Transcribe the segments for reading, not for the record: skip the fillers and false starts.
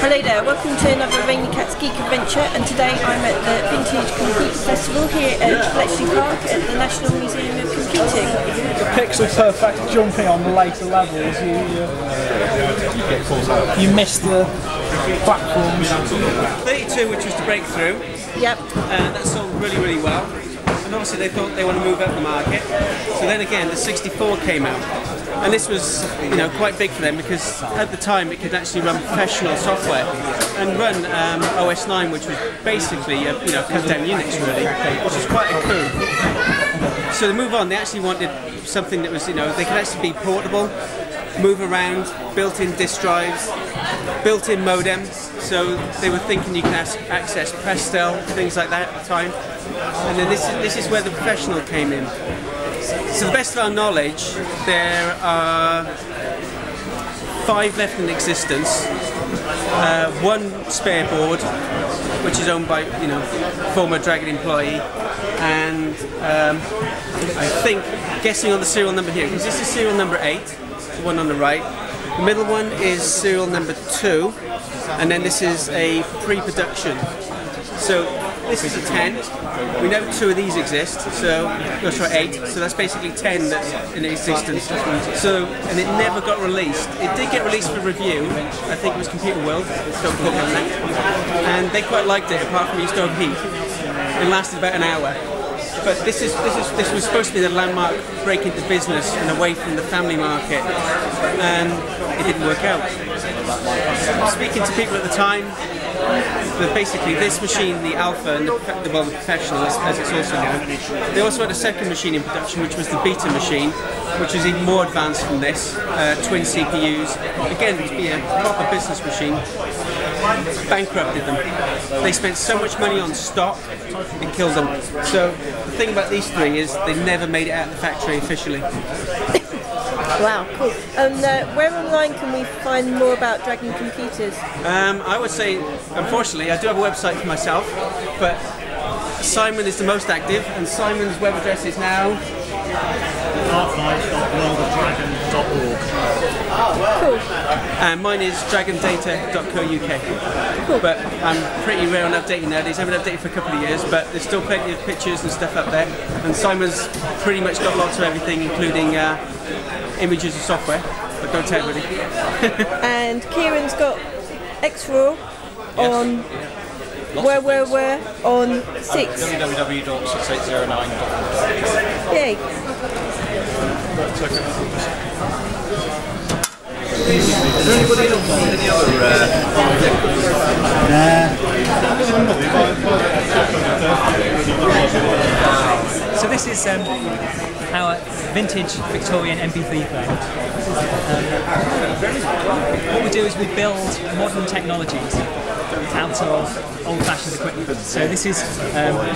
Hello there, welcome to another Rainy Cats Geek Adventure, and today I'm at the Vintage Computer Festival here at Bletchley Park at the National Museum of Computing. The pixel perfect jumping on the later levels, you missed the platforms. 32, which was the breakthrough. Yep. That sold really well. And obviously they thought they want to move up the market. So then again, the 64 came out. And this was, quite big for them because at the time it could actually run professional software and run OS 9, which was basically cut down Unix really, which was quite a coup. So to move on, they actually wanted something that was, they could actually be portable, move around, built-in disk drives, built-in modems. So they were thinking you can access Prestel, things like that at the time. And then this is where the professional came in. To the best of our knowledge, there are 5 left in existence. One spare board, which is owned by former Dragon employee, and I think, guessing on the serial number here, because this is serial number 8, the one on the right. The middle one is serial number 2, and then this is a pre-production. So this is a 10. We know 2 of these exist, so 8. So that's basically 10 that's in existence. So, and it never got released. It did get released for review. I think it was Computer World, and they quite liked it. Apart from it used to overheat, it lasted about an hour. But this was supposed to be the landmark break into business and away from the family market, and it didn't work out. Speaking to people at the time, basically this machine, the Alpha, and the Professional, as it's also known, they also had a second machine in production, which was the Beta machine, which was even more advanced than this, twin CPUs, again to be a proper business machine. Bankrupted them. They spent so much money on stock, it killed them. So the thing about these 3 is they never made it out of the factory officially. Wow, cool. And where online can we find more about Dragon Computers? I would say, unfortunately, I do have a website for myself, but Simon is the most active, and Simon's web address is now archive.worldofdragon.org. Cool. And mine is dragondata.co.uk. Cool. But I'm pretty rare on updating nowadays. I haven't updated for a couple of years, but there's still plenty of pictures and stuff up there. And Simon's pretty much got lots of everything, including images and software, but don't tell everybody. And Kieran's got XRAW on where on 6. www.6809.org. Yay. Is there anybody else on any other? So this is our vintage Victorian MP3 player. What we do is we build modern technologies out of old-fashioned equipment. So this is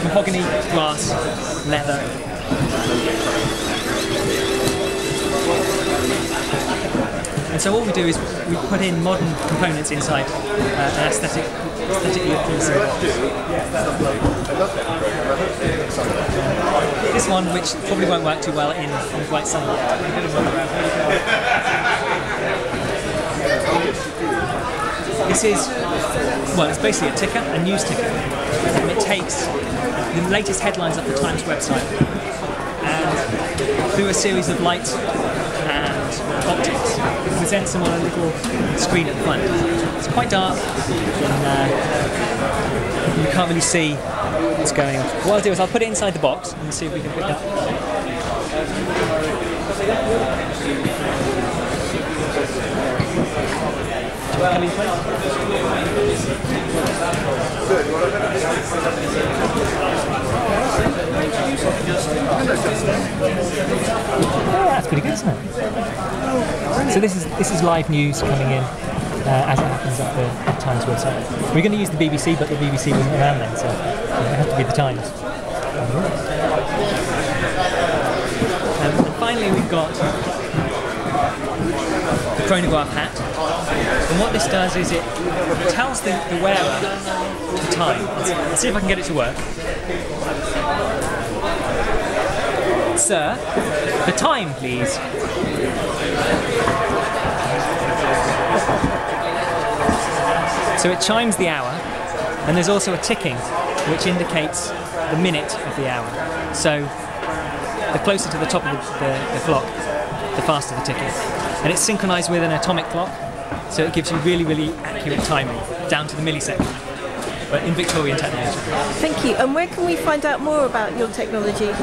mahogany, glass, leather. And so what we do is we put in modern components inside an aesthetically pleasing box. This one, which probably won't work too well in bright sunlight. This is, well, it's basically a ticker, a news ticker, and it takes the latest headlines off the Times website and through a series of lights and optics, it presents them on a little screen at the front. It's quite dark, and you can't really see what's going on. What I'll do is I'll put it inside the box and see if we can pick it up. Come in, please. Oh, that's pretty good, isn't it? So this is live news coming in as it happens at the Times website. We're going to use the BBC, but the BBC wasn't around then, so it has to be the Times. And finally, we've got the chronograph hat. And what this does is it tells the wearer the time. Let's see if I can get it to work. Sir, the time, please. So it chimes the hour, and there's also a ticking which indicates the minute of the hour. So the closer to the top of the clock, the faster the ticking. And it's synchronized with an atomic clock, so it gives you really, really accurate timing, down to the millisecond, but in Victorian technology. Thank you. And where can we find out more about your technology? You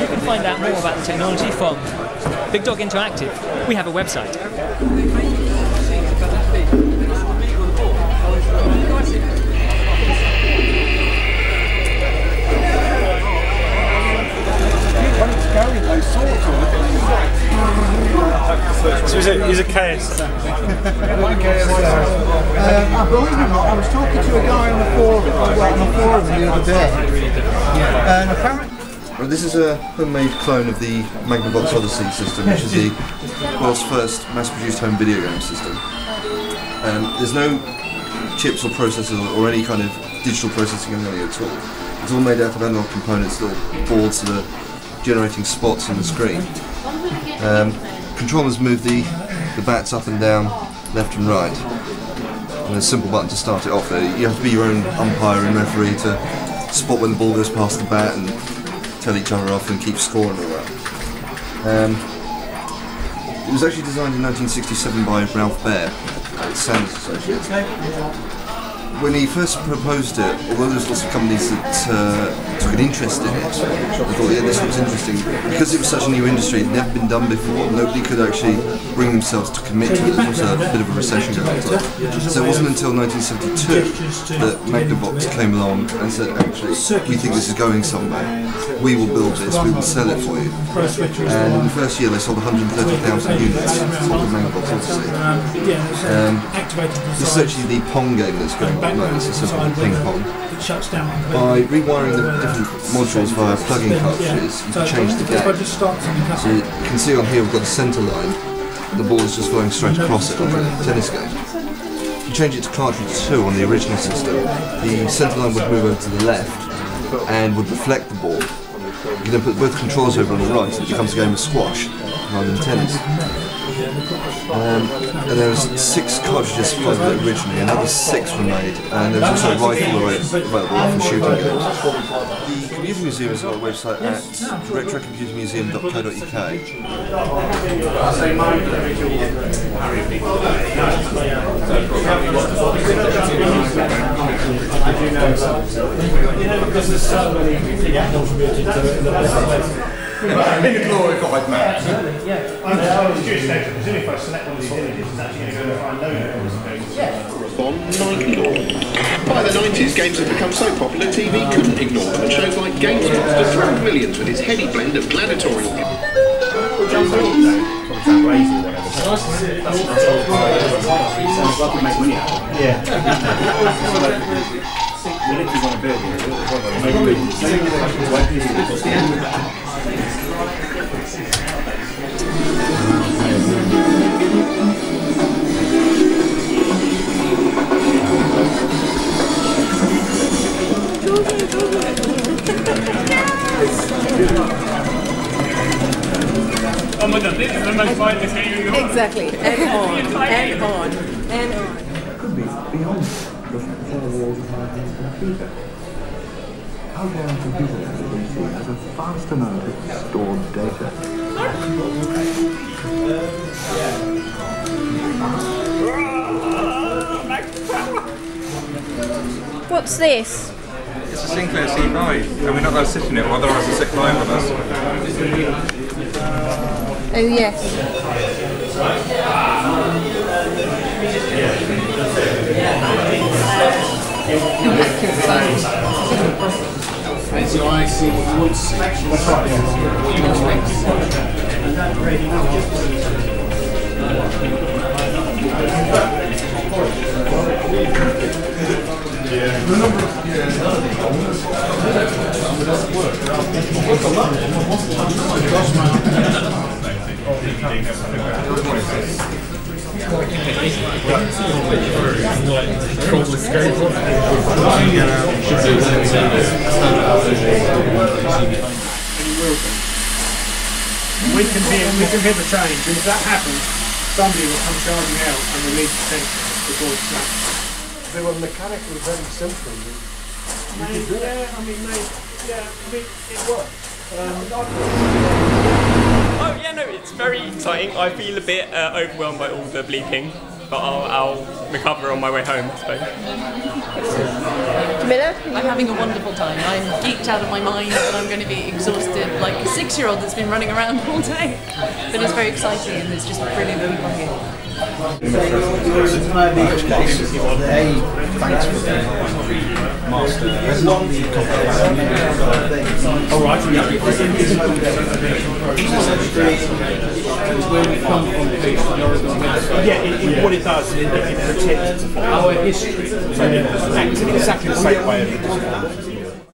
can find out more about the technology from Big Dog Interactive. We have a website. So is it KS? I believe it or not, I was talking to a guy on the forum the other day, and apparently... Well, this is a homemade clone of the Magnavox Odyssey system, which is the world's first mass-produced home video game system. There's no chips or processors or any kind of digital processing in there at all. It's all made out of analog components, little boards that are generating spots on the screen. Controllers move the bats up and down, left and right. And there's a simple button to start it off there. You have to be your own umpire and referee to spot when the ball goes past the bat and tell each other off and keep score and all that. It was actually designed in 1967 by Ralph Baer at Sanders Associates. When he first proposed it, although there's lots of companies that took an interest in it, I thought, yeah, this looks interesting. Because it was such a new industry, it had never been done before, nobody could actually bring themselves to commit to it. There was a bit of a recession going on. So it wasn't until 1972 that Magnavox came along and said, actually, we think this is going somewhere. We will build this, we will sell it for you. And in the first year they sold 130,000 units of the Magnavox Odyssey. This is actually the Pong game that's going on. No, it's a simple ping pong. By rewiring the different modules via plug-in cartridges, you can change the game. So you can see on here we've got the centre line. The ball is just flowing straight across it like a tennis game. If you change it to cartridge 2 on the original system, the centre line would move over to the left and would reflect the ball. You then put both controls over on the right and it becomes a game of squash rather than tennis. And there was 6 cartridges supplied originally, another 6 were made, and there was also a rifle available for shooting games. The Computer Museum has got a website at retrocomputermuseum.co.uk. glorified man. I was curious, because if I select one of these images, it's actually going to go and find loads on Nike Law. By the 90s, games had become so popular, TV couldn't ignore them, and shows like Games Master thrilled millions with his heady blend of gladiatorial. Oh my god, this is the most violent game in the world. Exactly. And on. And on. And on. Could be beyond the four walls of my computer. How can a computer has a vast amount of stored data? What's this? It's a Sinclair C5, and we're not allowed to sit in it, otherwise the sick line with us. Oh yes. So I see what you want to see. That's right. What you want We can hear the change, and if that happens, somebody will come charging out and release the sensor before it's snapped. they were mechanically very simple. It worked. Oh yeah, no, it's very exciting. I feel a bit overwhelmed by all the bleeping, but I'll recover on my way home, I suppose. Camilla? I'm having a wonderful time. I'm geeked out of my mind and I'm going to be exhausted like a 6-year-old that's been running around all day. But it's very exciting and there's just brilliant people here. Thanks for the master. All right. Yeah, what it does is it protects our history. So it's exactly the same way as